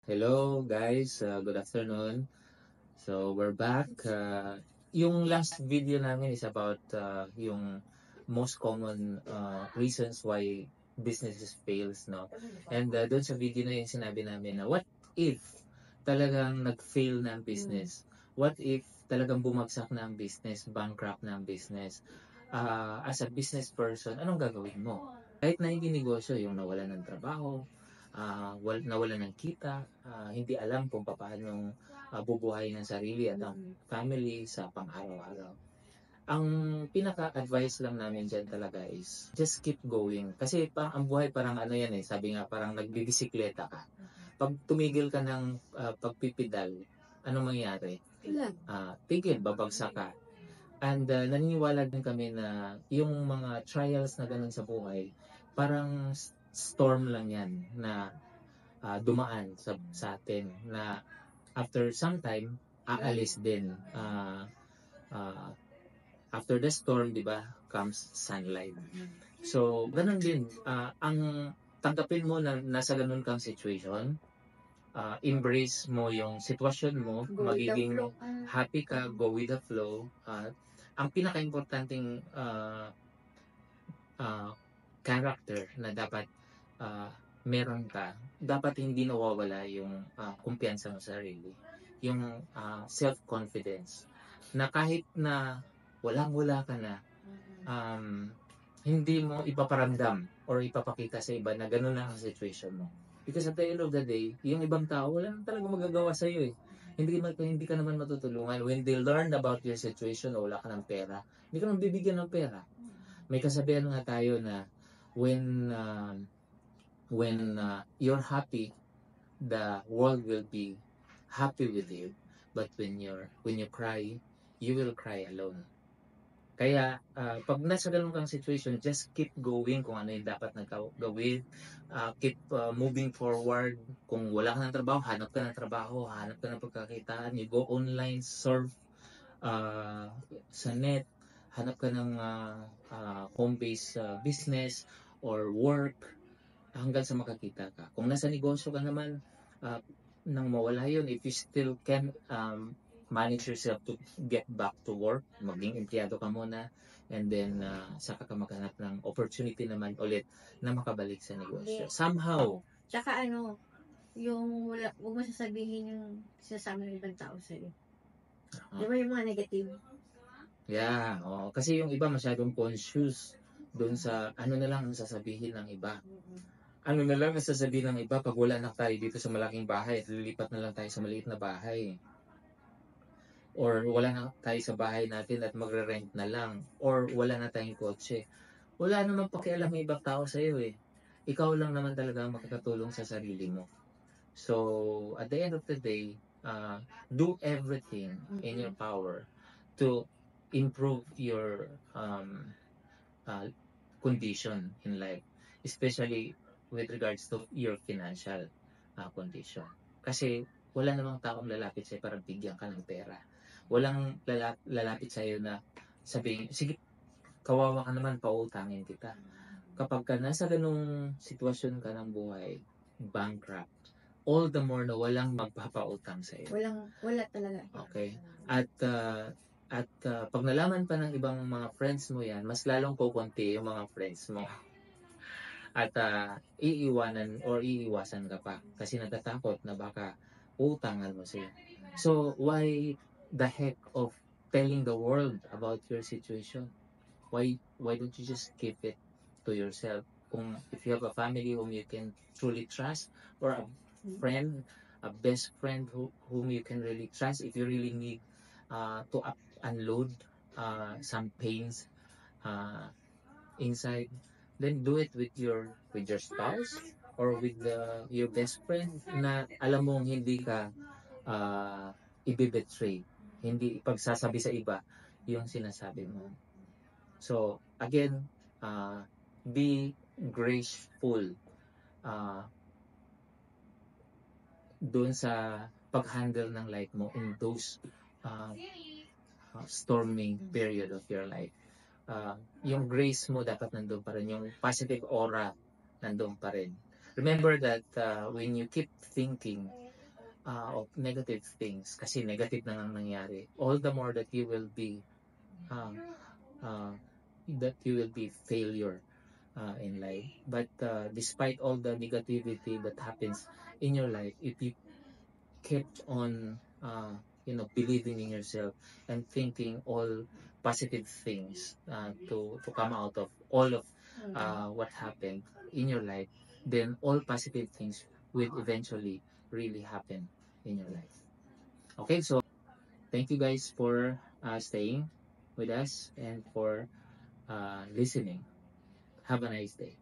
Hello guys, good afternoon. So we're back. Yung last video namin is about yung most common reasons why businesses fails, no? And doon sa video na yun sinabi namin na what if talagang nag-fail na ang business? What if talagang bumagsak na ang business, bankrupt na ang business? As a business person, anong gagawin mo? Kahit na hindi negosyo, yung nawalan ng trabaho, nawalan ng kita, hindi alam kung paano bubuhayin ang sarili at ang family sa pang-araw-araw. Ang pinaka-advice lang namin dyan talaga is just keep going. Kasi ang buhay parang ano yan sabi nga parang nagbibisikleta ka. Pag tumigil ka ng pagpipidal, ano mangyayari? Tigil, babagsak ka. And naniniwala din kami na yung mga trials na ganun sa buhay, parang storm lang yan na dumaan sa atin na after some time, aalis din. Uh, After the storm, di ba, comes sunlight. So, ganun din. Ang tanggapin mo na nasa ganun kang situation, embrace mo yung sitwasyon mo, magiging happy ka, go with the flow. Ang pinaka-importanting character na dapat meron ka, dapat hindi nawawala yung kumpiyansa mo sa sarili. Yung self-confidence. Na kahit na walang-wala ka na, hindi mo ipaparamdam or ipapakita sa iba na gano'n na ang situation mo. Because at the end of the day, yung ibang tao, wala nang talaga magagawa sa iyo Hindi ka naman matutulungan. When they learn about your situation o wala ka ng pera, hindi ka naman bibigyan ng pera. May kasabihan nga tayo na when you're happy, the world will be happy with you. But when you cry, you will cry alone. Kaya pag nasa ganun kang situation, just keep going kung ano yung dapat na gawin. Keep moving forward. Kung wala ka ng trabaho, hanap ka ng trabaho, hanap ka ng pagkakitaan. You go online, surf sa net, hanap ka ng home-based business or work hanggang sa makakita ka. Kung nasa negosyo ka naman, nang mawala yun, if you still can manage yourself to get back to work, maging empleyado ka muna, and then saka ka maghanap ng opportunity naman ulit na makabalik sa negosyo. Somehow. Tsaka yung huwag mo sasabihin yung sinasabi ng ibang tao sa'yo. Di ba yung mga negative? Yeah, kasi yung iba masyadong conscious doon sa ano na lang ang sasabihin ng iba. Ano na lang ang sasabihin ng iba pag wala na tayo dito sa malaking bahay at lilipat na lang tayo sa maliit na bahay. Or wala na tayo sa bahay natin at magre-rent na lang. Or wala na tayong kotse. Wala namang pakialam ng ibang tao sa iyo Ikaw lang naman talaga ang makakatulong sa sarili mo. So, at the end of the day, do everything in your power to improve your condition in life. Especially with regards to your financial condition. Kasi wala namang taong lalapit sa'yo para bigyan ka ng pera. Walang lalapit sa'yo na sabihin, sige, kawawa ka naman, pautangin kita. Kapag ka nasa ganung sitwasyon ka ng buhay, bankrupt, all the more na walang magpapautang sa'yo. Wala talaga. Okay? At pag nalaman pa ng ibang mga friends mo yan, mas lalong kukunti yung mga friends mo. At iiwanan or iiwasan ka pa kasi natatakot na baka utangan mo sila. So, why the heck of telling the world about your situation? Why don't you just keep it to yourself? If you have a family whom you can truly trust, or a friend, a best friend whom you can really trust, if you really need to unload some pains inside, then do it with your spouse or with your best friend na alam mong hindi ka ibibetray, hindi ipagsasabi sa iba yung sinasabi mo. So again, be graceful doon sa pag-handle ng life mo in those storming period of your life. Yung grace mo dapat nandun pa rin, yung positive aura nandun pa rin. Remember that when you keep thinking of negative things, kasi negative na lang nangyari, all the more that you will be failure in life. But despite all the negativity that happens in your life, if you kept on believing in yourself and thinking all positive things to come out of all of what happened in your life, then all positive things will eventually really happen in your life. Okay, so thank you guys for staying with us and for listening. Have a nice day.